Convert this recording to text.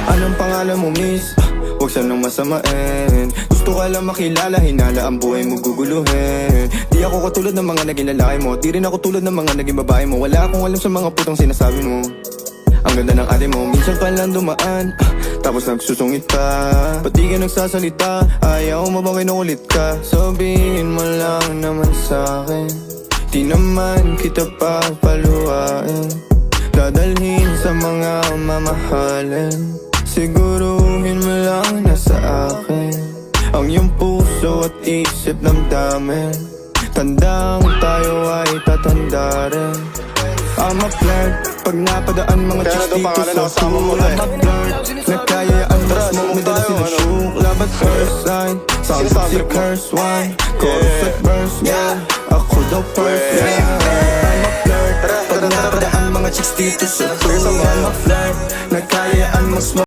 Anong pangalan mo, miss? Huwag sanang masamain. Gusto ka lang makilala, hinala ang buhay mo guguluhin. Di ako katulad ng mga naging lalaki mo, di rin ako tulad ng mga naging babae mo. Wala akong alam sa mga putang sinasabi mo. Ang ganda ng ate mo, minsan ka lang dumaan, tapos nagsusungit pa. Ba't di ka nagsasalita? Ayaw mo bang kinukulit ka? Sabihin mo lang naman sa'kin, di naman kita papaluhain. Dadalhin sa mga mamahalin. Siguruhin mo lang na sa akin ang iyong puso at isip damdamin. Tandang tayo ay tatanda rin. I'm a flirt, pag napadaan mga chicks dito sa school. I'm a flirt, nagkayaan mo smoke, may dala sila shook. Love at first sight, sound si curse one. Chorus at verse, yeah, ako daw perfect. I'm a flirt, pag napadaan mga chicks dito sa school. I'm a flirt, nagkayaan mo smoke.